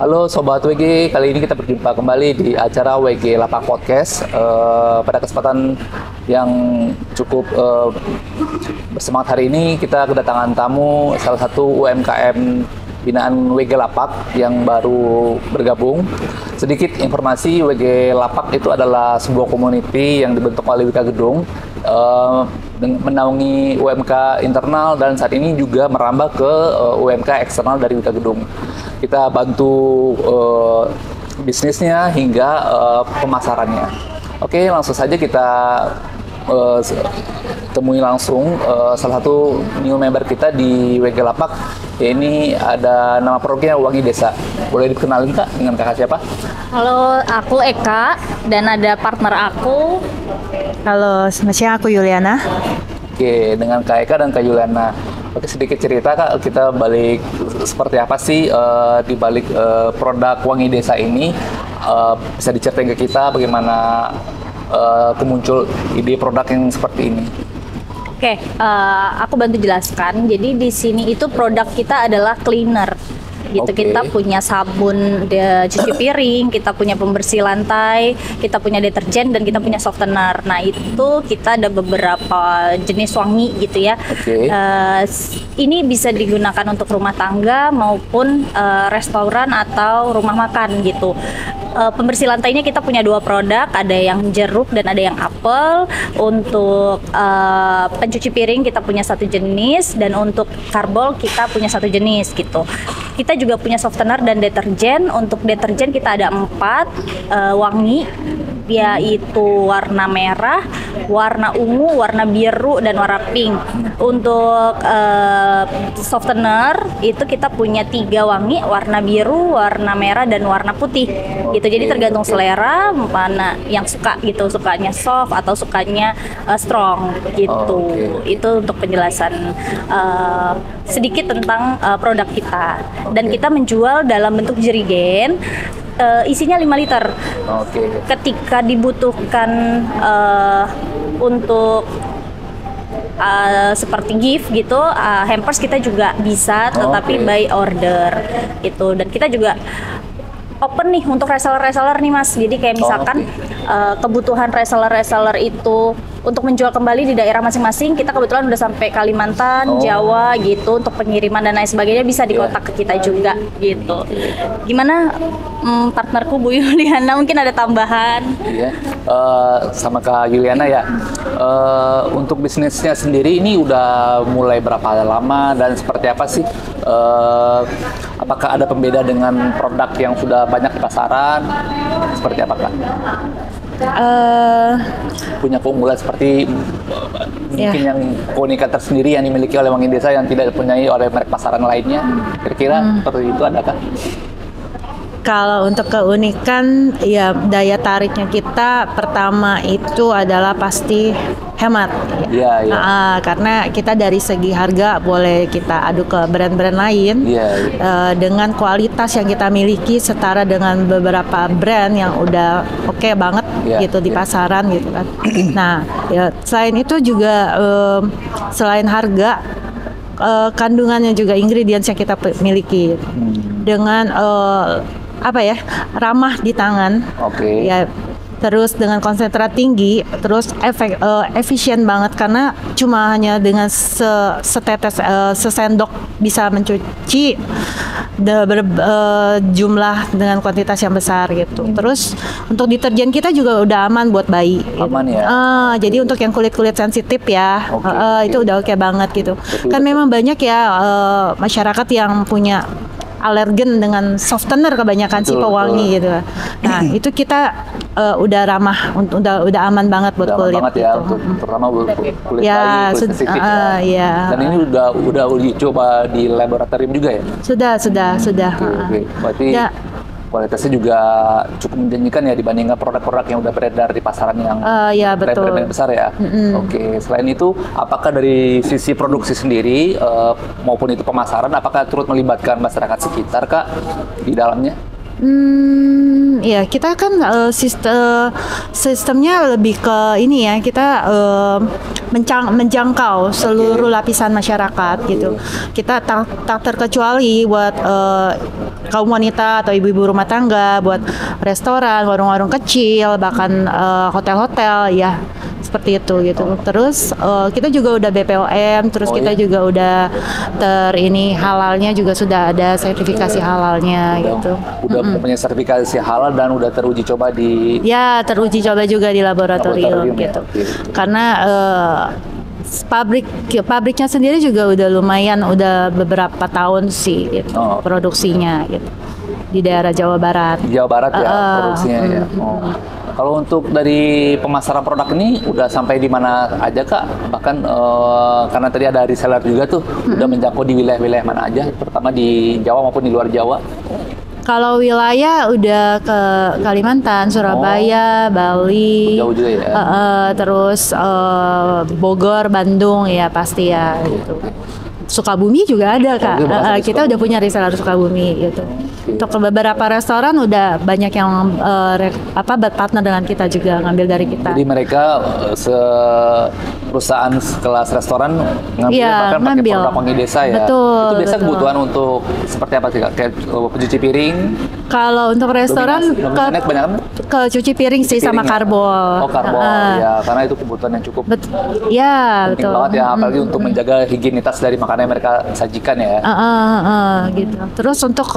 Halo Sobat WG, kali ini kita berjumpa kembali di acara WG Lapak Podcast. Pada kesempatan yang cukup bersemangat hari ini, kita kedatangan tamu salah satu UMKM binaan WG Lapak yang baru bergabung. Sedikit informasi, WG Lapak itu adalah sebuah community yang dibentuk oleh Wika Gedung, menaungi UMK internal dan saat ini juga merambah ke UMK eksternal dari Wika Gedung. Kita bantu bisnisnya hingga pemasarannya. Oke, langsung saja kita temui langsung salah satu new member kita di WG Lapak. Ya, ini ada nama produknya Wangi Desa. Boleh dikenalin Kak dengan kakak siapa? Halo, aku Eka dan ada partner aku. Halo, selamat aku Yuliana. Oke, dengan Kak Eka dan Kak Yuliana. Oke, sedikit cerita Kak, kita balik seperti apa sih di balik produk Wangi Desa ini? Bisa diceritain ke kita bagaimana kemuncul ide produk yang seperti ini? Oke, aku bantu jelaskan. Jadi di sini itu produk kita adalah cleaner. Gitu. Oke. Kita punya sabun cuci piring, kita punya pembersih lantai, kita punya deterjen dan kita punya softener. Nah, itu kita ada beberapa jenis wangi gitu ya. Oke. Ini bisa digunakan untuk rumah tangga maupun restoran atau rumah makan gitu. Pembersih lantainya kita punya dua produk, ada yang jeruk dan ada yang apel. Untuk pencuci piring kita punya satu jenis, dan untuk karbol kita punya satu jenis gitu. Kita juga punya softener dan deterjen. Untuk deterjen kita ada 4 wangi, yaitu warna merah, warna ungu, warna biru, dan warna pink. Untuk softener itu kita punya 3 wangi, warna biru, warna merah, dan warna putih. Gitu. Jadi tergantung selera mana yang suka gitu, sukanya soft atau sukanya strong gitu. Itu untuk penjelasan sedikit tentang produk kita. Dan kita menjual dalam bentuk jerigen. Isinya 5 liter. Ketika dibutuhkan untuk seperti gift gitu, hampers kita juga bisa, tetapi by order gitu. Dan kita juga open nih untuk reseller-reseller nih Mas. Jadi kayak misalkan kebutuhan reseller-reseller itu untuk menjual kembali di daerah masing-masing, kita kebetulan udah sampai Kalimantan, Jawa gitu, untuk pengiriman dan lain sebagainya bisa dikontak ke kita juga gitu. Gimana partnerku Bu Yuliana, mungkin ada tambahan? Iya, sama Kak Yuliana ya. Untuk bisnisnya sendiri ini udah mulai berapa lama dan seperti apa sih? Apakah ada pembeda dengan produk yang sudah banyak di pasaran? Seperti apa Kak? Punya keunggulan seperti mungkin yang keunikan tersendiri yang dimiliki oleh Wangi Desa yang tidak dipunyai oleh merek pasaran lainnya, kira-kira seperti itu adakah? Kalau untuk keunikan, ya daya tariknya kita pertama itu adalah pasti hemat. Iya. Karena kita dari segi harga boleh kita adu ke brand-brand lain. Dengan kualitas yang kita miliki setara dengan beberapa brand yang udah oke banget gitu di pasaran gitu kan. Nah, ya selain itu juga selain harga, kandungannya juga ingredients yang kita miliki dengan ramah di tangan. Ya, terus dengan konsentrat tinggi, terus efisien banget karena cuma hanya dengan setetes sesendok bisa mencuci jumlah dengan kuantitas yang besar gitu. Terus untuk deterjen kita juga udah aman buat bayi. Aman ya. Jadi untuk yang kulit kulit sensitif ya, itu udah oke banget gitu. Kan memang banyak ya masyarakat yang punya alergen dengan softener kebanyakan sih pewangi gitu. Nah, itu kita udah ramah, udah aman banget buat udah kulit. Aman banget ya, terutama buat kulit bayi, kulit sensitif ya. Dan ini udah uji coba di laboratorium juga ya? Sudah. Berarti kualitasnya juga cukup menjanjikan ya dibandingkan produk-produk yang udah beredar di pasaran yang brand-brand besar ya. Selain itu, apakah dari sisi produksi sendiri maupun itu pemasaran, apakah turut melibatkan masyarakat sekitar Kak di dalamnya? Iya, kita kan sistemnya lebih ke ini ya, kita menjangkau seluruh lapisan masyarakat gitu. Kita tak terkecuali buat kaum wanita atau ibu-ibu rumah tangga, buat restoran, warung-warung kecil, bahkan hotel-hotel ya. Seperti itu gitu. Terus kita juga udah BPOM, terus kita juga udah halalnya juga sudah ada sertifikasi halalnya gitu. Udah punya sertifikasi halal dan udah teruji coba di. Ya, teruji coba juga di laboratorium gitu. Karena pabriknya sendiri juga udah lumayan, udah beberapa tahun sih gitu, produksinya gitu di daerah Jawa Barat. Jawa Barat ya produksinya ya. Kalau untuk dari pemasaran produk ini udah sampai di mana aja Kak? Bahkan karena tadi ada reseller juga tuh, udah menjangkau di wilayah-wilayah mana aja, terutama di Jawa maupun di luar Jawa. Kalau wilayah udah ke Kalimantan, Surabaya, Bali, jauh juga ya. Terus Bogor, Bandung ya pasti ya gitu. Sukabumi juga ada Kak. Kita udah punya reseller Sukabumi gitu. Untuk beberapa restoran udah banyak yang berpartner dengan kita juga, ngambil dari kita. Jadi mereka perusahaan kelas restoran bahkan pakai produk Wangi Desa ya. Betul. Itu biasa kebutuhan untuk seperti apa sih Kak? Kayak pencuci piring. Kalau untuk restoran ke cuci piring sih sama karbol. Oh karbol ya, karena itu kebutuhan yang cukup. Penting banget ya, apalagi untuk menjaga higienitas dari makanan yang mereka sajikan ya. Gitu. Terus untuk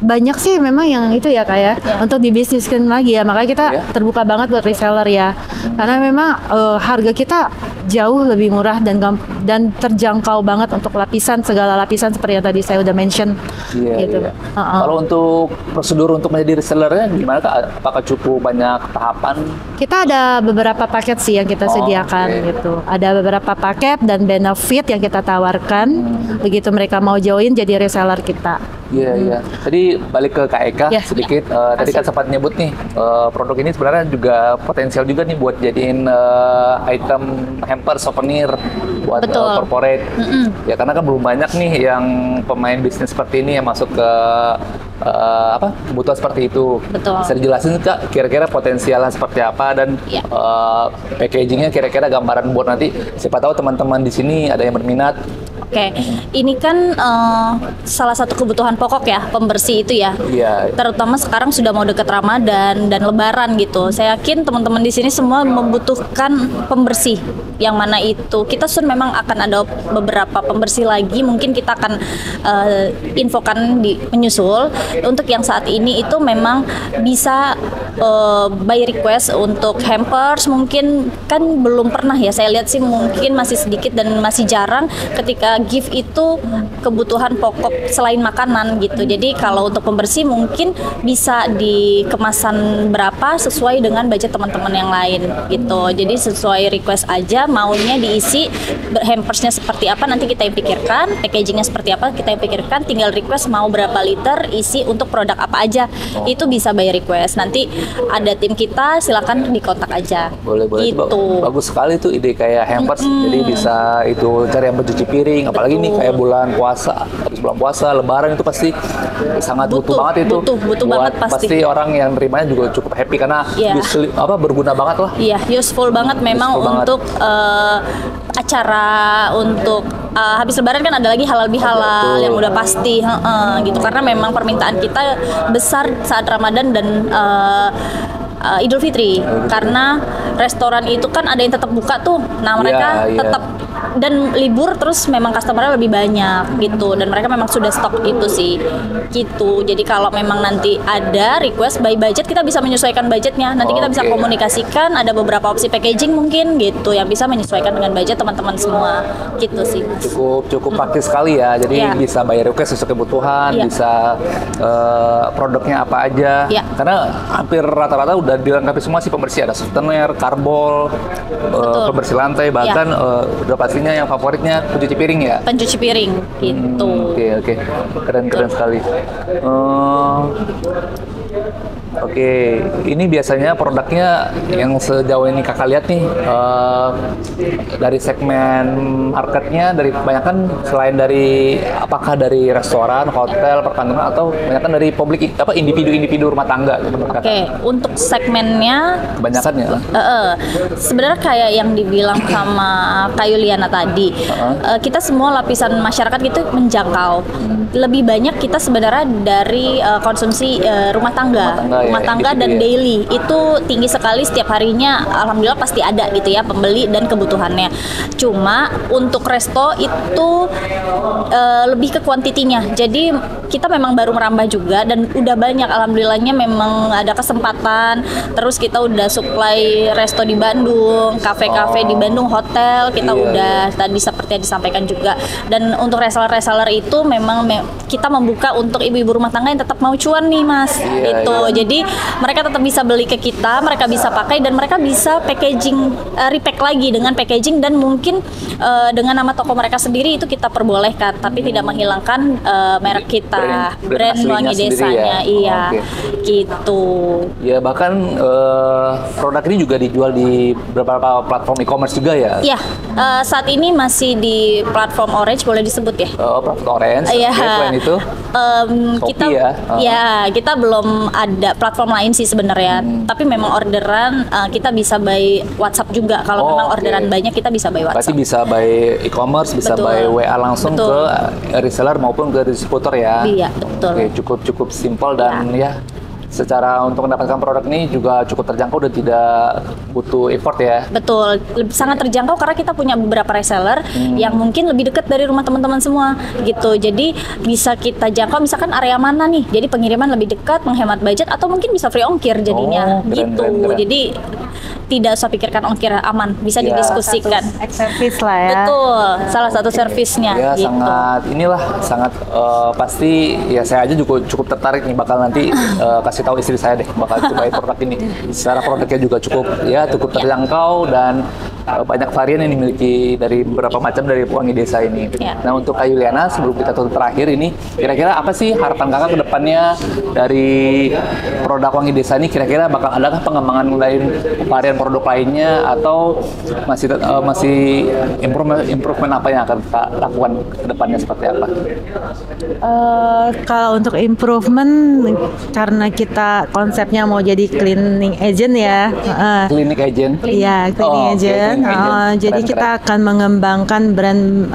banyak sih memang yang itu ya Kak ya, untuk dibisniskan lagi ya, makanya kita terbuka banget buat reseller ya, karena memang harga kita jauh lebih murah dan terjangkau banget untuk segala lapisan seperti yang tadi saya udah mention gitu. Kalau untuk prosedur untuk menjadi resellernya gimana Kak? Apakah cukup banyak tahapan? Kita ada beberapa paket sih yang kita sediakan gitu. Ada beberapa paket dan benefit yang kita tawarkan begitu mereka mau join jadi reseller kita. Iya. Tadi balik ke Kak Eka sedikit. Tadi kan sempat nyebut nih produk ini sebenarnya juga potensial juga nih buat jadiin item hamper souvenir buat corporate. Ya karena kan belum banyak nih yang pemain bisnis seperti ini yang masuk ke kebutuhan seperti itu. Bisa dijelasin Kak kira-kira potensialnya seperti apa dan packagingnya kira-kira gambaran buat nanti siapa tahu teman-teman di sini ada yang berminat. Ini kan salah satu kebutuhan pokok ya, pembersih itu ya. Terutama sekarang sudah mau deket Ramadan dan Lebaran gitu. Saya yakin teman-teman di sini semua membutuhkan pembersih. Yang mana itu kita memang akan ada beberapa pembersih lagi. Mungkin kita akan infokan di menyusul. Untuk yang saat ini itu memang bisa by request untuk hampers. Mungkin kan belum pernah ya. Saya lihat sih mungkin masih sedikit dan masih jarang ketika gift itu kebutuhan pokok selain makanan gitu. Jadi kalau untuk pembersih mungkin bisa di kemasan berapa sesuai dengan budget teman-teman yang lain gitu. Jadi sesuai request aja, maunya diisi hampersnya seperti apa nanti kita yang pikirkan, packagingnya seperti apa kita yang pikirkan, tinggal request mau berapa liter isi untuk produk apa aja. Itu bisa by request. Nanti ada tim kita, silakan dikontak aja. Boleh gitu. Bagus sekali tuh ide kayak hampers. Jadi bisa itu cari yang mencuci piring. Apalagi nih kayak bulan puasa, habis bulan puasa, Lebaran itu pasti sangat butuh banget itu. Butuh banget pasti orang yang nerimanya juga cukup happy karena berguna banget lah. Iya, useful banget memang untuk acara untuk habis Lebaran kan ada lagi halal bihalal yang udah pasti gitu, karena memang permintaan kita besar saat Ramadan dan Idul Fitri karena restoran itu kan ada yang tetap buka tuh, nah mereka tetap dan libur terus memang customernya lebih banyak gitu dan mereka memang sudah stok itu sih gitu. Jadi kalau memang nanti ada request by budget kita bisa menyesuaikan budgetnya, nanti kita bisa komunikasikan ada beberapa opsi packaging mungkin gitu yang bisa menyesuaikan dengan budget teman-teman semua gitu sih. Cukup praktis sekali ya, jadi bisa bayar request sesuai kebutuhan, bisa produknya apa aja karena hampir rata-rata udah dilengkapi semua sih pembersih, ada softener, karbol, pembersih lantai, bahkan udah pastinya yang favoritnya pencuci piring ya. Pencuci piring gitu. Oke. Keren sekali. Oke, ini biasanya produknya yang sejauh ini kakak lihat nih dari segmen marketnya dari kebanyakan selain dari apakah dari restoran, hotel, perkantoran atau kebanyakan dari publik apa individu rumah tangga gitu menurut kakak? Oke, untuk segmennya Kebanyakan ya? sebenarnya kayak yang dibilang sama Kak Yuliana tadi, kita semua lapisan masyarakat gitu menjangkau. Lebih banyak kita sebenarnya dari konsumsi rumah tangga dan daily itu tinggi sekali setiap harinya. Alhamdulillah pasti ada gitu ya pembeli dan kebutuhannya. Cuma untuk resto itu lebih ke kuantitinya. Jadi kita memang baru merambah juga dan udah banyak alhamdulillahnya memang ada kesempatan. Terus kita udah supply resto di Bandung, kafe-kafe di Bandung, hotel kita udah tadi seperti yang disampaikan juga. Dan untuk reseller itu memang kita membuka untuk ibu-ibu rumah tangga yang tetap mau cuan nih Mas. Jadi mereka tetap bisa beli ke kita, mereka bisa pakai dan mereka bisa packaging repack lagi dengan packaging dan mungkin dengan nama toko mereka sendiri itu kita perbolehkan, tapi tidak menghilangkan merek kita, brand Wangi Desanya, gitu. Ya bahkan produk ini juga dijual di beberapa platform e-commerce juga ya? Iya, saat ini masih di platform Orange, boleh disebut ya? Platform Orange, selain itu? Kita kita belum ada platform lain sih sebenarnya, tapi memang orderan kita bisa by WhatsApp juga. Kalau memang orderan banyak kita bisa by WhatsApp. Berarti bisa by e-commerce, bisa by WA langsung ke reseller maupun ke distributor ya? Iya, betul. Oke, cukup simpel dan ya secara untuk mendapatkan produk ini juga cukup terjangkau dan tidak butuh effort ya. Betul, sangat terjangkau karena kita punya beberapa reseller yang mungkin lebih dekat dari rumah teman-teman semua gitu. Jadi bisa kita jangkau misalkan area mana nih. Jadi pengiriman lebih dekat, menghemat budget atau mungkin bisa free ongkir jadinya keren. Jadi tidak usah pikirkan ongkir, aman, bisa didiskusikan. Service lah ya. Betul, salah satu servisnya. Ya gitu. sangat pasti ya saya aja cukup tertarik nih bakal nanti kasih tahu istri saya deh bakal cobain produk ini. Secara produknya juga cukup terjangkau dan banyak varian yang dimiliki dari beberapa macam dari Wangi Desa ini. Nah untuk Kak Yuliana sebelum kita tutup terakhir ini, kira-kira apa sih harapan kakak ke depannya dari produk Wangi Desa ini? Kira-kira bakal adakah pengembangan lain varian produk lainnya atau masih improvement apa yang akan kita lakukan ke depannya seperti apa? Kalau untuk improvement karena kita konsepnya mau jadi cleaning agent ya. Clinic agent? Iya, cleaning agent. Jadi kita akan mengembangkan brand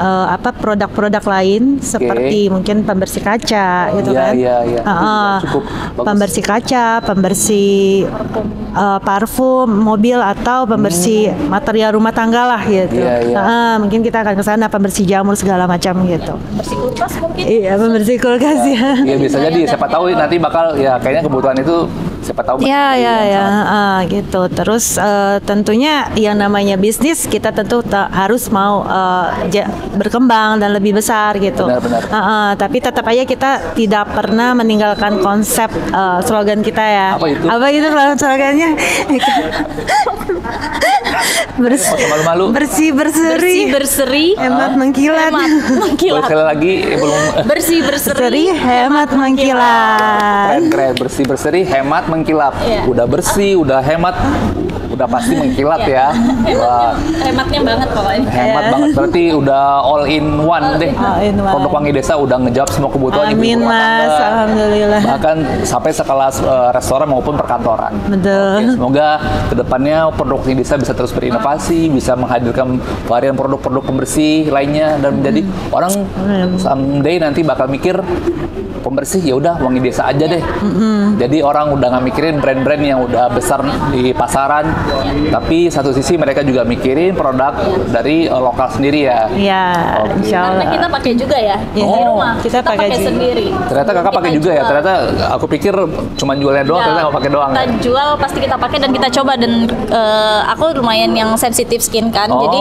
produk-produk lain seperti mungkin pembersih kaca gitu kan. Cukup bagus. Pembersih kaca, pembersih parfum mobil atau pembersih material rumah tangga lah gitu. Mungkin kita akan ke sana pembersih jamur segala macam gitu. Pembersih kulkas mungkin? Iya, pembersih kulkas ya. Iya bisa jadi, siapa tahu nanti bakal kayaknya kebutuhan itu siapa tahu. Gitu. Terus tentunya yang namanya bisnis kita tentu harus mau berkembang dan lebih besar gitu. Benar. Tapi tetap aja kita tidak pernah meninggalkan konsep slogan kita ya. Apa itu slogannya? Bersih-berseri, hemat mengkilat. Sekali lagi belum. Bersih-berseri, hemat mengkilat. Keren. Bersih-berseri, hemat mengkilap. Udah bersih, udah hemat, udah pasti mengkilat ya. Hematnya banget pokoknya. Hemat banget, berarti udah all in one deh. Produk Wangi Desa udah ngejawab semua kebutuhan ibu rumah tangga. Alhamdulillah. Bahkan sampai sekelas restoran maupun perkantoran. Betul. Semoga kedepannya produk Wangi Desa bisa terus berinovasi, bisa menghadirkan varian produk-produk pembersih lainnya dan menjadi orang someday nanti bakal mikir pembersih ya udah Wangi Desa aja deh. Jadi orang udah nggak mikirin brand-brand yang udah besar di pasaran, tapi satu sisi mereka juga mikirin produk dari lokal sendiri ya. Iya, insya Allah. Karena kita pakai juga ya di rumah. Kita pakai sendiri. Ternyata kakak pakai juga ya. Ternyata aku pikir cuma jualnya doang, ternyata nggak pakai doang. Kita jual pasti kita pakai dan kita coba dan aku lumayan yang sensitif skin kan. Jadi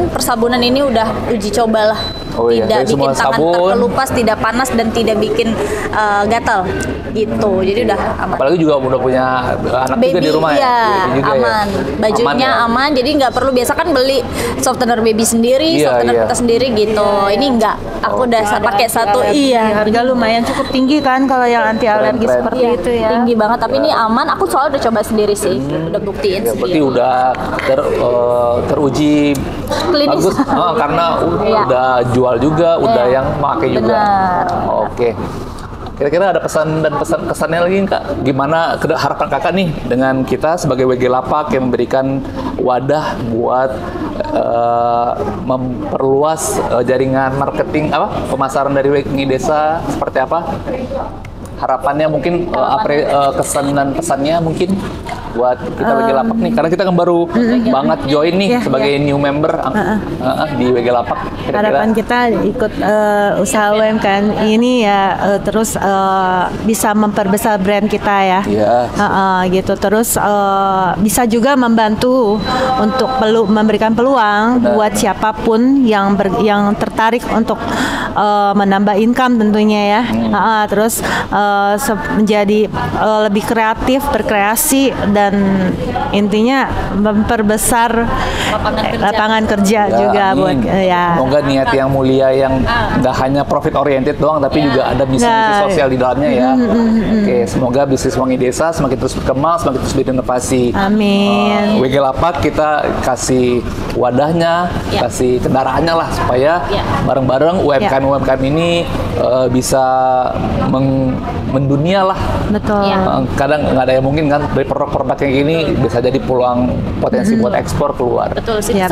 persabunan ini udah uji coba lah. Tidak bikin tangan terkelupas, tidak panas dan tidak bikin gatal gitu. Jadi udah aman. Apalagi juga udah punya anak baby, juga di rumah ya, baby juga aman. ya? Bajunya aman, jadi nggak perlu biasa kan beli softener baby sendiri, softener kita sendiri gitu. Ini enggak, aku udah pakai satu. Iya. Harga lumayan cukup tinggi kan kalau yang anti alergi seperti itu ya. Tinggi banget, tapi ini aman. Aku soalnya udah coba sendiri sih, udah buktiin Ya, berarti sendiri. udah teruji Klinis. bagus karena udah jual juga, udah yang pakai juga. Benar. Oke. Kira-kira ada pesan dan pesan kesannya lagi Kak? Gimana harapan Kakak nih dengan kita sebagai WG Lapak yang memberikan wadah buat memperluas jaringan marketing pemasaran dari WG Desa seperti apa? Harapannya mungkin kesan dan pesannya mungkin buat kita WG Lapak nih, karena kita kan baru banget join nih sebagai new member di WG Lapak. Kira-kira harapan kita ikut usaha UMKM ini ya terus bisa memperbesar brand kita ya. Gitu terus bisa juga membantu untuk memberikan peluang buat siapapun yang tertarik untuk menambah income tentunya ya. Terus menjadi lebih kreatif, berkreasi dan intinya memperbesar lapangan kerja juga buat ya. Semoga niat yang mulia yang nggak hanya profit oriented doang, tapi juga ada misi sosial di dalamnya ya. Oke, semoga bisnis Wangi Desa semakin terus berkembang, semakin terus berinovasi. Amin. WG Lapak kita kasih wadahnya, kasih kendaraannya lah supaya bareng-bareng UMKM ini bisa mendunia lah. Betul. Kadang nggak ada yang mungkin kan dari produk-produk yang ini bisa jadi peluang potensi buat ekspor keluar. Betul sih, Ya,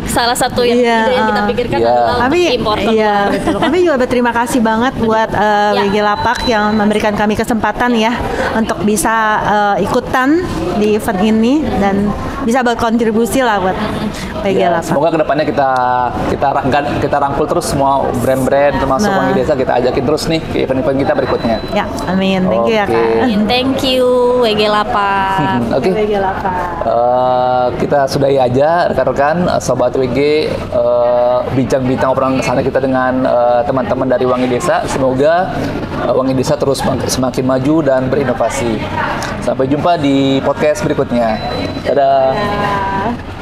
salah satu yang kita pikirkan adalah untuk impor keluar. Iya, betul. Kami juga berterima kasih banget buat WG Lapak yang memberikan kami kesempatan ya untuk bisa ikutan di event ini dan bisa berkontribusi lah buat WG Lapak. Semoga kedepannya kita rangkul terus semua brand-brand termasuk Wangi Desa, kita ajakin terus nih ke event-event kita berikutnya. Ya, amin. Thank you ya Kak. Thank you WG Lapak. Oke. WG Lapak. Kita sudahi aja rekan-rekan sobat WG bincang-bincang obrolan kesana kita dengan teman-teman dari Wangi Desa. Semoga Wangi Desa terus semakin maju dan berinovasi. Sampai jumpa di podcast berikutnya. Dadah.